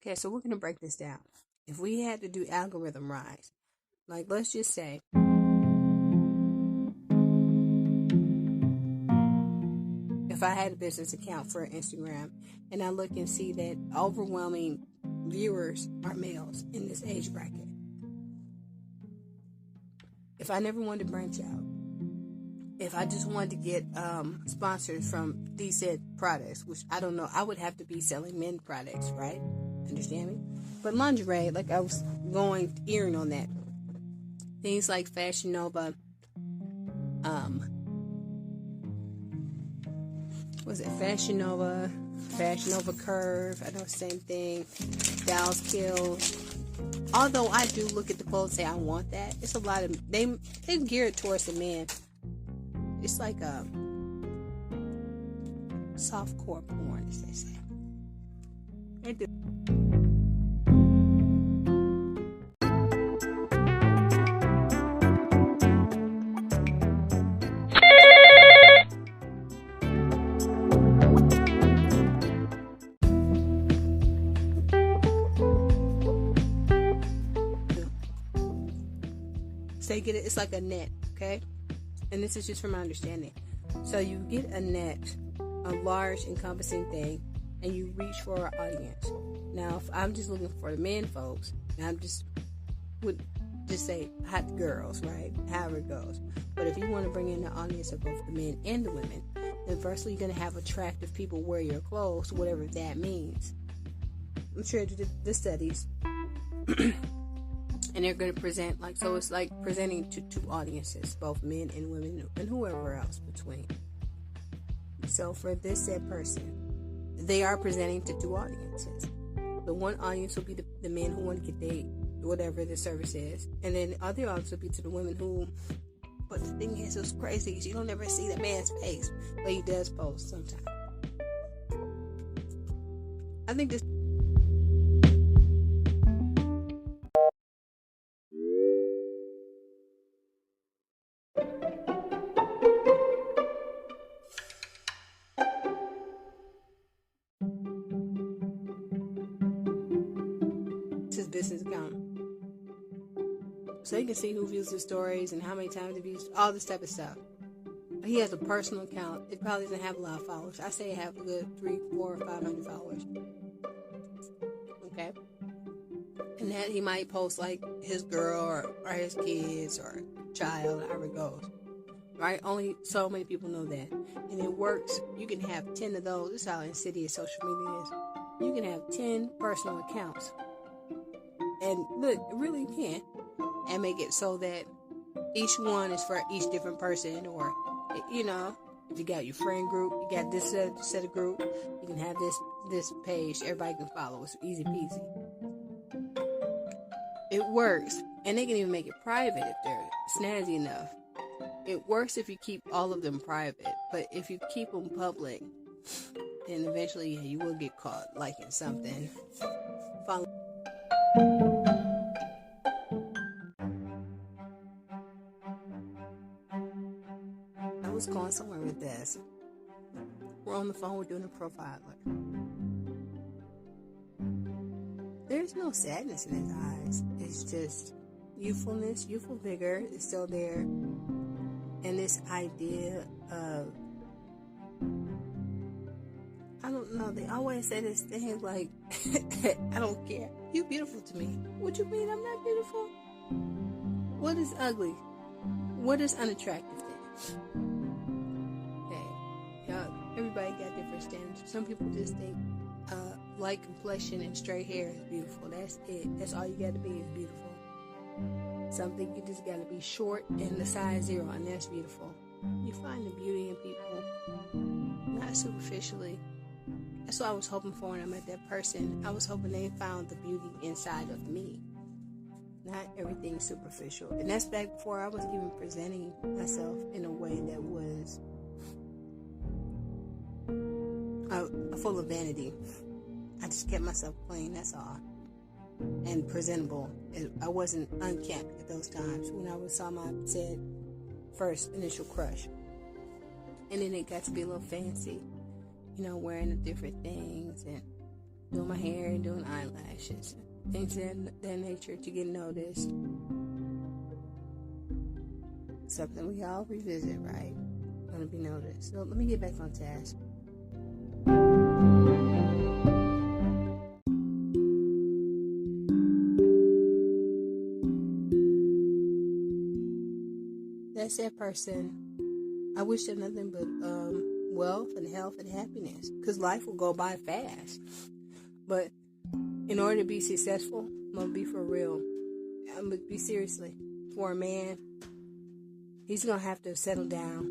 Okay, so we're going to break this down. If we had to do algorithm rise, like let's just say if I had a business account for Instagram and I look and see that overwhelming viewers are males in this age bracket, if I never wanted to branch out, if I just wanted to get sponsors from decent products, which I don't know, I would have to be selling men products, right? Understand me? But lingerie, like I was earing on that. Things like Fashion Nova, Fashion Nova Curve, I know, same thing, Dolls Kill. Although I do look at the clothes and say I want that, it's a lot of, they're geared towards the men. It's like a softcore porn, as they say. They do. So you get it, it's like a net, okay? And this is just from my understanding. So you get a net, a large encompassing thing, and you reach for an audience. Now, if I'm just looking for the men folks, and I'm would just say hot girls, right? However it goes. But if you want to bring in the audience of both the men and the women, then firstly you're going to have attractive people wear your clothes, whatever that means. I'm sure you did the studies. And they're going to present, like, so it's like presenting to two audiences, both men and women and whoever else between. So for this said person, they are presenting to two audiences. The one audience will be the men who want to get whatever the service is, and then the other audience will be to the women who, but the thing is, it's crazy, you don't ever see that man's face, but he does post sometimes. I think this his business account, so you can see who views his stories and how many times he views all this type of stuff. He has a personal account. It probably doesn't have a lot of followers. I say it have a good 300, 400, 500 followers. Okay, and that he might post like his girl or his kids or child, however it goes. Right? Only so many people know that, and it works. You can have 10 of those. This is how insidious social media is. You can have 10 personal accounts. And look, really can. And make it so that each one is for each different person. Or, you know, if you got your friend group, you got this set of group, you can have this page. Everybody can follow. It's easy peasy. It works. And they can even make it private if they're snazzy enough. It works if you keep all of them private. But if you keep them public, then eventually you will get caught liking something. Follow. I was going somewhere with this. We're on the phone, we're doing a profiler. There's no sadness in his eyes. It's just youthfulness, youthful vigor is still there. And this idea of, I don't know, they always say this thing like, I don't care. You beautiful to me. What you mean I'm not beautiful? What is ugly? What is unattractive then? Hey, y'all, everybody got different standards. Some people just think light complexion and straight hair is beautiful. That's it. That's all you got to be is beautiful. Some think you just got to be short and the size 0, and that's beautiful. You find the beauty in people, not superficially. That's what I was hoping for when I met that person. I was hoping they found the beauty inside of me, not everything superficial. And that's back before I was even presenting myself in a way that was full of vanity. I just kept myself plain, that's all. And presentable. I wasn't unkempt at those times when I saw my said first initial crush. And then it got to be a little fancy, you know, wearing the different things and doing my hair and doing eyelashes, things of that nature to get noticed. Something we all revisit, right? Want to be noticed. So let me get back on task. That's that person. I wish them nothing but wealth and health and happiness, because life will go by fast. But in order to be successful, I'm gonna be for real. I'm gonna be seriously. For a man, he's gonna have to settle down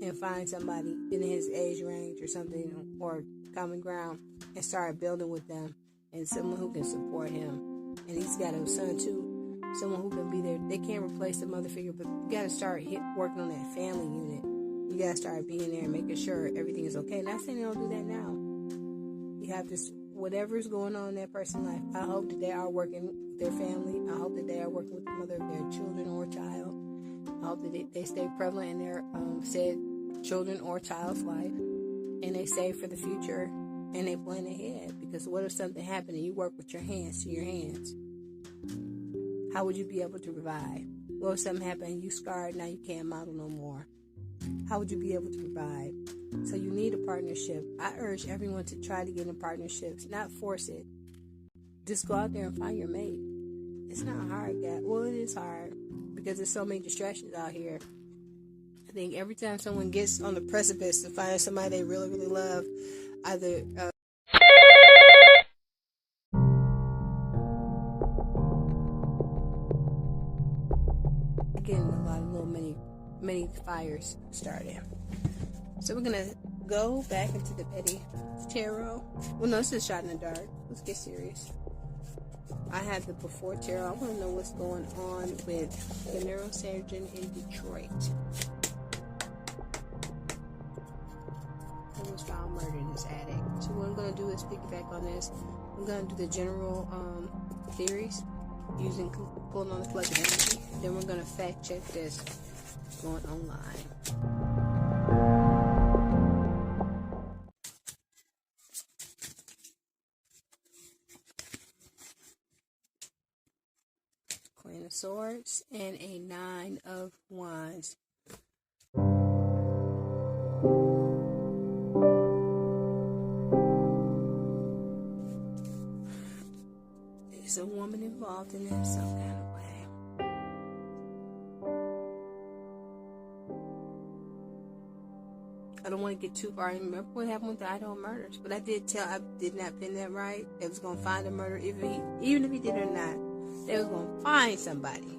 and find somebody in his age range or something, or common ground, and start building with them, and someone who can support him. And he's got a son too, someone who can be there. They can't replace the mother figure, but you gotta start working on that family unit. You gotta start being there and making sure everything is okay. Not saying they don't do that now. You have this, whatever's going on in that person's life. I hope that they are working with their family. I hope that they are working with the mother of their children or child. I hope that they stay prevalent in their said children or child's life, and they save for the future, and they plan ahead. Because what if something happened and you work with your hands to your hands? How would you be able to provide? What if something happened and you scarred, now you can't model no more? How would you be able to provide? So you need a partnership. I urge everyone to try to get in partnerships, not force it. Just go out there and find your mate. It's not hard, guys. Well, it is hard because there's so many distractions out here. I think every time someone gets on the precipice to find somebody they really, really love, either getting a lot of little mini fires started. So we're gonna go back into the petty tarot. Well, no, this is shot in the dark. Let's get serious. I had the before tarot. I want to know what's going on with the neurosurgeon in Detroit who was found murdered in his attic. So what I'm going to do is piggyback on this. I'm going to do the general theories using pulling on the collective energy. Then we're going to fact check this going online. Queen of Swords and a Nine of Wands. There's a woman involved in it some kind of way. I don't want to get too far. I remember what happened with the Idaho murders, but I did not pin that right. They was gonna find a murder, even if he did it or not. They was gonna find somebody.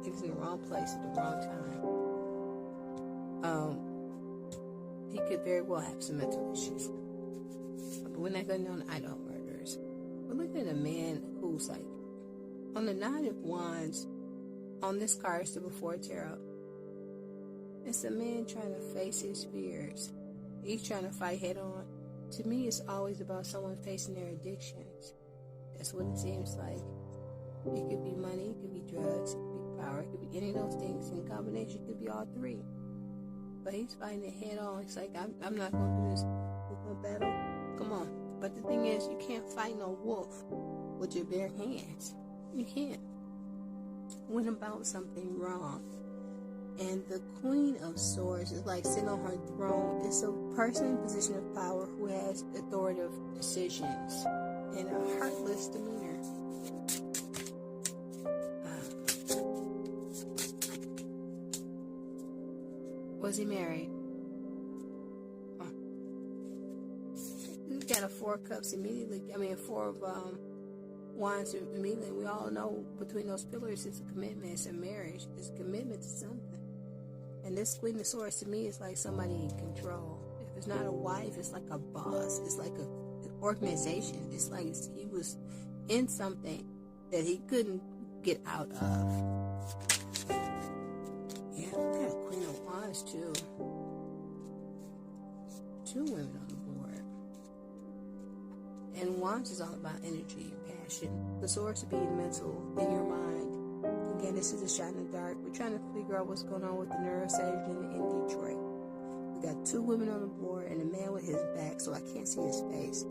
He was in the wrong place at the wrong time. He could very well have some mental issues. But we're not going on Idaho murders. We're looking at a man who's like, on the Nine of Wands, on this card, it's the before tarot. It's a man trying to face his fears. He's trying to fight head on. To me, it's always about someone facing their addictions. That's what it seems like. It could be money, it could be drugs, it could be power, it could be any of those things in combination. It could be all three. But he's fighting it head on. It's like, I'm not going to do this with no battle. Come on. But the thing is, you can't fight no wolf with your bare hands. You can't. Went about something wrong. And the Queen of Swords is like sitting on her throne. It's a person in position of power who has authoritative decisions and a heartless demeanor. Was he married? He's got a Four of Cups immediately. I mean, Four of Wands immediately. We all know between those pillars, it's a commitment. It's a marriage. It's a commitment to something. And this Queen of Swords to me is like somebody in control. If it's not a wife, it's like a boss. It's like an organization. It's like he was in something that he couldn't get out of. Yeah, we got a Queen of Wands too. Two women on the board. And Wands is all about energy and passion. The Swords would be mental, in your mind. Again, this is a shot in the dark. We're trying to figure out what's going on with the neurosurgeon in Detroit. We got two women on the board and a man with his back, so I can't see his face.